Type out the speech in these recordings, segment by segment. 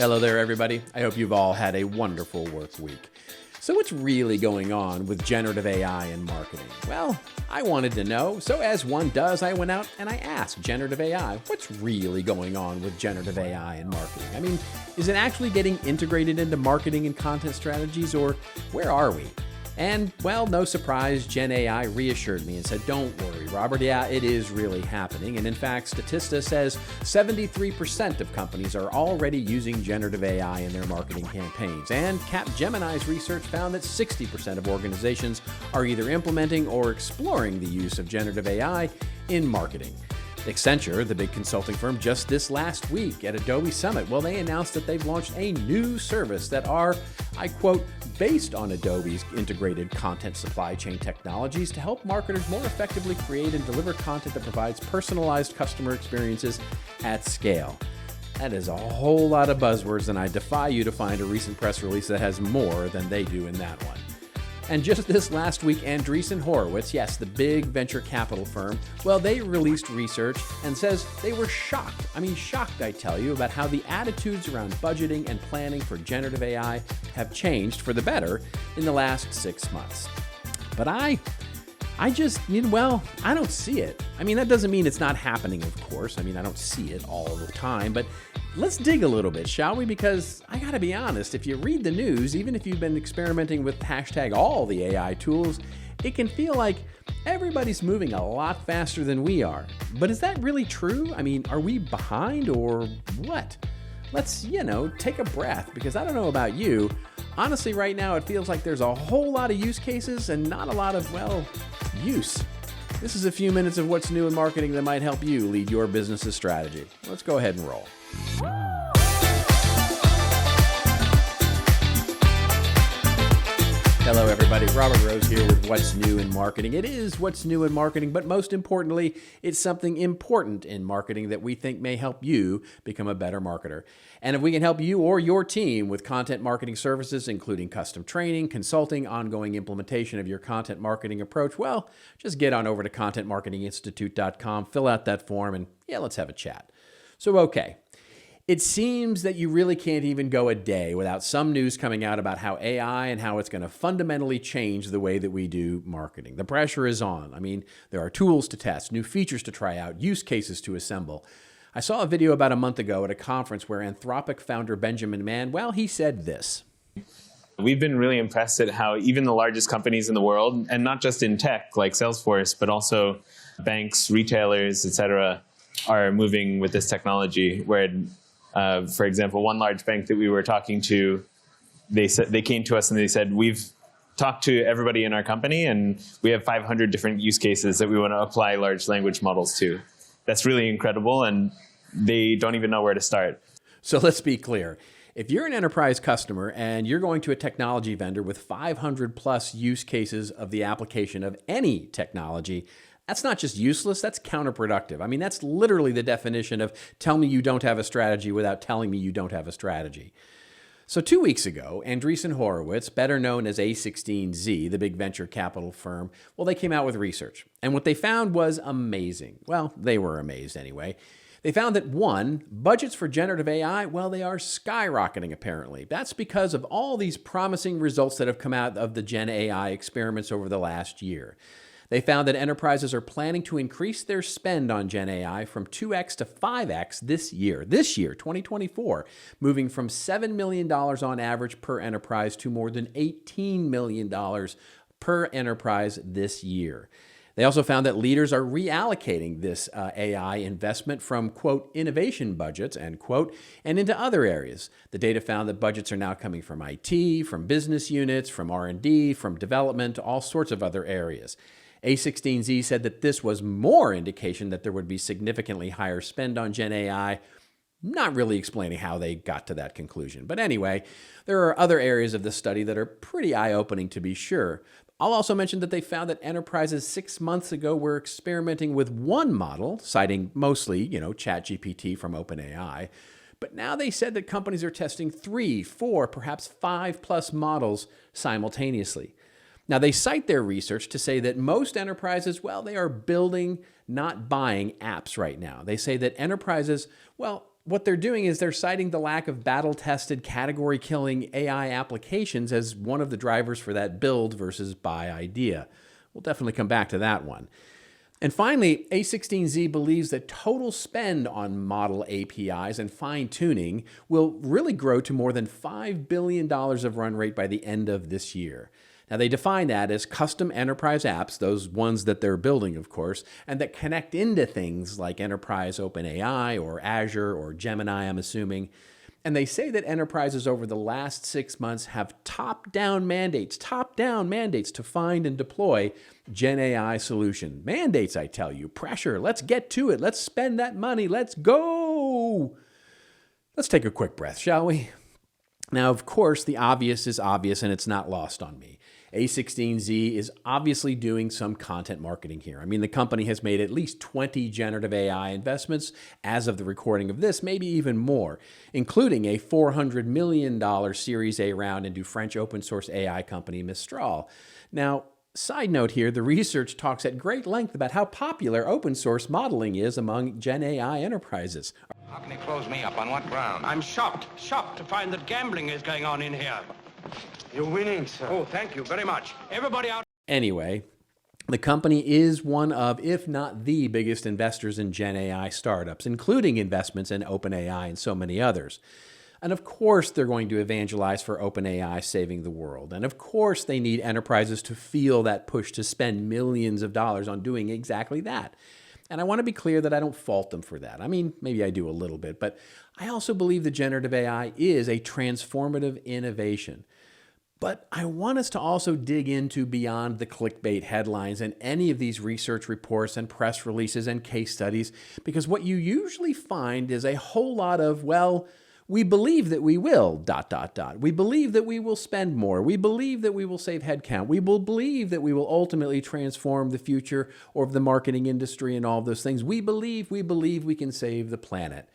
Hello there, everybody. I hope you've all had a wonderful work week. So what's really going on with generative AI in marketing? Well, I wanted to know, so as one does, I went out and I asked generative AI, what's really going on with generative AI in marketing? I mean, is it actually getting integrated into marketing and content strategies, or where are we? And, well, no surprise, Gen AI reassured me and said, don't worry, Robert, yeah, it is really happening. And in fact, Statista says 73% of companies are already using generative AI in their marketing campaigns. And Capgemini's research found that 60% of organizations are either implementing or exploring the use of generative AI in marketing. Accenture, the big consulting firm, just this last week at Adobe Summit, well, they announced that they've launched a new service that are, I quote, based on Adobe's integrated content supply chain technologies to help marketers more effectively create and deliver content that provides personalized customer experiences at scale. That is a whole lot of buzzwords, and I defy you to find a recent press release that has more than they do in that one. And just this last week, Andreessen Horowitz, yes, the big venture capital firm, well, they released research and says they were shocked. I mean, shocked, I tell you, about how the attitudes around budgeting and planning for generative AI have changed for the better in the last 6 months. But I just, well, I don't see it. I mean, that doesn't mean it's not happening, of course. I mean, I don't see it all the time, but let's dig a little bit, shall we? Because I gotta be honest, if you read the news, even if you've been experimenting with hashtag all the AI tools, it can feel like everybody's moving a lot faster than we are. But is that really true? I mean, are we behind or what? Let's, take a breath, because I don't know about you. Honestly, right now, it feels like there's a whole lot of use cases and not a lot of, use. This is a few minutes of what's new in marketing that might help you lead your business's strategy. Let's go ahead and roll. Hello, everybody. Robert Rose here with What's New in Marketing. It is what's new in marketing, but most importantly, it's something important in marketing that we think may help you become a better marketer. And if we can help you or your team with content marketing services, including custom training, consulting, ongoing implementation of your content marketing approach, well, just get on over to contentmarketinginstitute.com, fill out that form, and let's have a chat. So, okay. It seems that you really can't even go a day without some news coming out about how AI and how it's going to fundamentally change the way that we do marketing. The pressure is on. I mean, there are tools to test, new features to try out, use cases to assemble. I saw a video about a month ago at a conference where Anthropic founder Benjamin Mann, well, he said this. We've been really impressed at how even the largest companies in the world, and not just in tech like Salesforce, but also banks, retailers, etc., are moving with this technology where for example, one large bank that we were talking to, they came to us and they said, we've talked to everybody in our company and we have 500 different use cases that we want to apply large language models to. That's really incredible, and they don't even know where to start. So let's be clear. If you're an enterprise customer and you're going to a technology vendor with 500 plus use cases of the application of any technology, that's not just useless, that's counterproductive. I mean, that's literally the definition of tell me you don't have a strategy without telling me you don't have a strategy. So 2 weeks ago, Andreessen Horowitz, better known as A16Z, the big venture capital firm, well, they came out with research. And what they found was amazing. Well, they were amazed anyway. They found that, one, budgets for generative AI, well, they are skyrocketing, apparently. That's because of all these promising results that have come out of the Gen AI experiments over the last year. They found that enterprises are planning to increase their spend on Gen AI from 2x to 5x this year, 2024, moving from $7 million on average per enterprise to more than $18 million per enterprise this year. They also found that leaders are reallocating this AI investment from, quote, innovation budgets, end quote, and into other areas. The data found that budgets are now coming from IT, from business units, from R&D, from development, all sorts of other areas. A16Z said that this was more indication that there would be significantly higher spend on Gen AI, not really explaining how they got to that conclusion. But anyway, there are other areas of this study that are pretty eye-opening to be sure. I'll also mention that they found that enterprises 6 months ago were experimenting with one model, citing mostly, ChatGPT from OpenAI. But now they said that companies are testing 3, 4, perhaps 5+ models simultaneously. Now, they cite their research to say that most enterprises, well, they are building, not buying apps right now. They say that enterprises, well, what they're doing is they're citing the lack of battle-tested, category-killing AI applications as one of the drivers for that build versus buy idea. We'll definitely come back to that one. And finally, A16Z believes that total spend on model APIs and fine-tuning will really grow to more than $5 billion of run rate by the end of this year. Now, they define that as custom enterprise apps, those ones that they're building, of course, and that connect into things like enterprise OpenAI or Azure or Gemini, I'm assuming. And they say that enterprises over the last 6 months have top-down mandates to find and deploy Gen AI solution. Mandates, I tell you, pressure. Let's get to it. Let's spend that money. Let's go. Let's take a quick breath, shall we? Now, of course, the obvious is obvious, and it's not lost on me. A16Z is obviously doing some content marketing here. I mean, the company has made at least 20 generative AI investments as of the recording of this, maybe even more, including a $400 million Series A round into French open source AI company Mistral. Now, side note here, the research talks at great length about how popular open source modeling is among Gen AI enterprises. How can he close me up? On what ground? I'm shocked to find that gambling is going on in here. You're winning, sir. Oh, thank you very much. Everybody out. Anyway, the company is one of, if not the biggest investors in Gen AI startups, including investments in OpenAI and so many others. And of course, they're going to evangelize for OpenAI saving the world. And of course, they need enterprises to feel that push to spend millions of dollars on doing exactly that. And I want to be clear that I don't fault them for that. I mean, maybe I do a little bit, but I also believe that generative AI is a transformative innovation. But I want us to also dig into beyond the clickbait headlines and any of these research reports and press releases and case studies, because what you usually find is a whole lot of, well, we believe that we will, ... We believe that we will spend more. We believe that we will save headcount. We will believe that we will ultimately transform the future of the marketing industry and all of those things. We believe we can save the planet.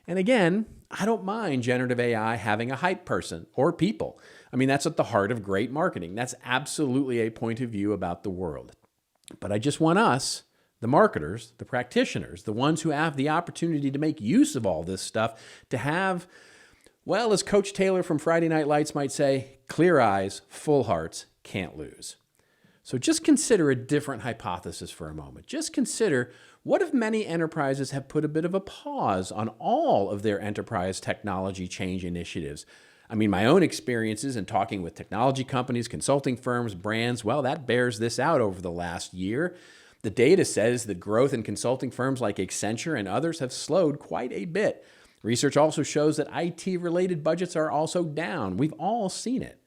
And again, I don't mind generative AI having a hype person or people. I mean, that's at the heart of great marketing. That's absolutely a point of view about the world. But I just want us, the marketers, the practitioners, the ones who have the opportunity to make use of all this stuff, to have, well, as Coach Taylor from Friday Night Lights might say, clear eyes, full hearts, can't lose. So just consider a different hypothesis for a moment. Just consider, what if many enterprises have put a bit of a pause on all of their enterprise technology change initiatives? I mean, my own experiences in talking with technology companies, consulting firms, brands, well, that bears this out over the last year. The data says that growth in consulting firms like Accenture and others have slowed quite a bit. Research also shows that IT-related budgets are also down. We've all seen it.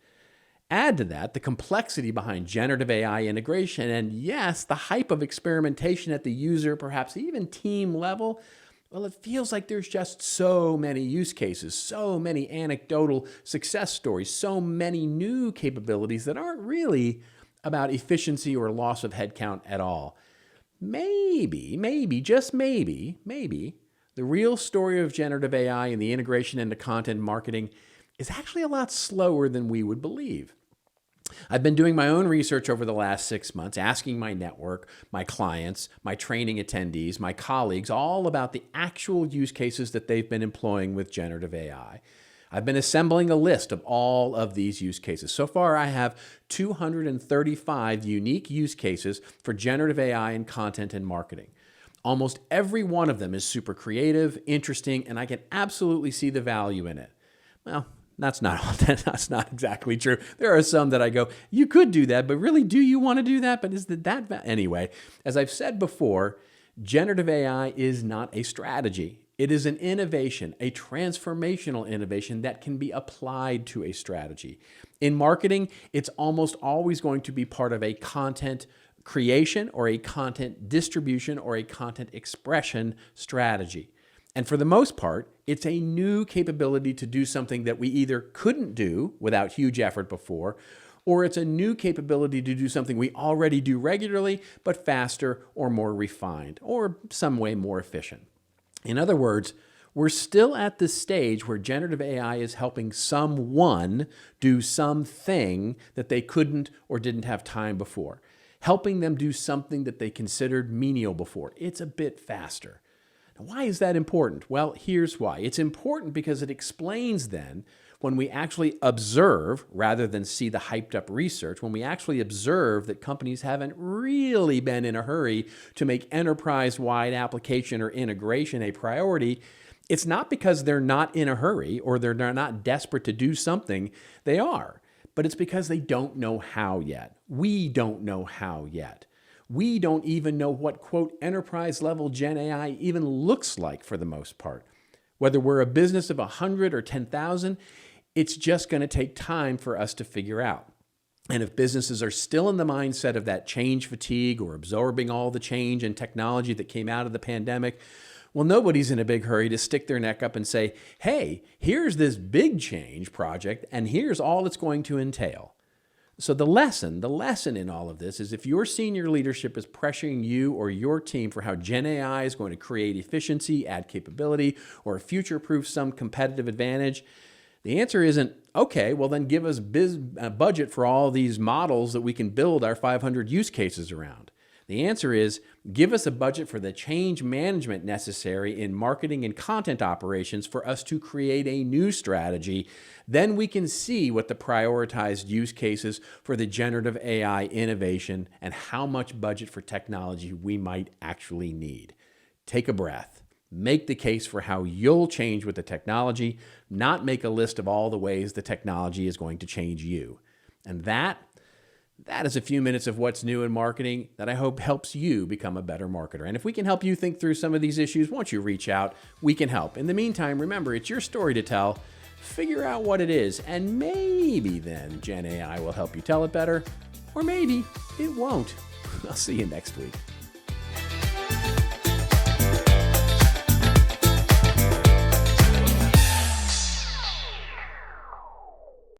Add to that the complexity behind generative AI integration and, yes, the hype of experimentation at the user, perhaps even team level. Well, it feels like there's just so many use cases, so many anecdotal success stories, so many new capabilities that aren't really about efficiency or loss of headcount at all. Maybe, just maybe, the real story of generative AI and the integration into content marketing is actually a lot slower than we would believe. I've been doing my own research over the last 6 months, asking my network, my clients, my training attendees, my colleagues, all about the actual use cases that they've been employing with generative AI. I've been assembling a list of all of these use cases. So far, I have 235 unique use cases for generative AI in content and marketing. Almost every one of them is super creative, interesting, and I can absolutely see the value in it. Well, that's not exactly true. There are some that I go, you could do that, but really, do you want to do that? But is that anyway, as I've said before, generative AI is not a strategy. It is an innovation, a transformational innovation that can be applied to a strategy. In marketing, it's almost always going to be part of a content creation or a content distribution or a content expression strategy. And for the most part, it's a new capability to do something that we either couldn't do without huge effort before, or it's a new capability to do something we already do regularly, but faster or more refined, or some way more efficient. In other words, we're still at the stage where generative AI is helping someone do something that they couldn't or didn't have time before, helping them do something that they considered menial before. It's a bit faster. Now, why is that important? Well, here's why. It's important because it explains then when we actually observe, rather than see the hyped up research, when we actually observe that companies haven't really been in a hurry to make enterprise-wide application or integration a priority, it's not because they're not in a hurry or they're not desperate to do something. They are, but it's because they don't know how yet. We don't know how yet. We don't even know what, quote, enterprise-level Gen AI even looks like for the most part. Whether we're a business of 100 or 10,000, it's just going to take time for us to figure out. And if businesses are still in the mindset of that change fatigue or absorbing all the change and technology that came out of the pandemic, well, nobody's in a big hurry to stick their neck up and say, hey, here's this big change project, and here's all it's going to entail. So the lesson in all of this is if your senior leadership is pressuring you or your team for how Gen AI is going to create efficiency, add capability, or future-proof some competitive advantage, the answer isn't, okay, well then give us a budget for all these models that we can build our 500 use cases around. The answer is, give us a budget for the change management necessary in marketing and content operations for us to create a new strategy. Then we can see what the prioritized use cases for the generative AI innovation and how much budget for technology we might actually need. Take a breath. Make the case for how you'll change with the technology, not make a list of all the ways the technology is going to change you. And that is a few minutes of what's new in marketing that I hope helps you become a better marketer. And if we can help you think through some of these issues, won't you reach out? We can help. In the meantime, remember, it's your story to tell. Figure out what it is, and maybe then Gen AI will help you tell it better, or maybe it won't. I'll see you next week.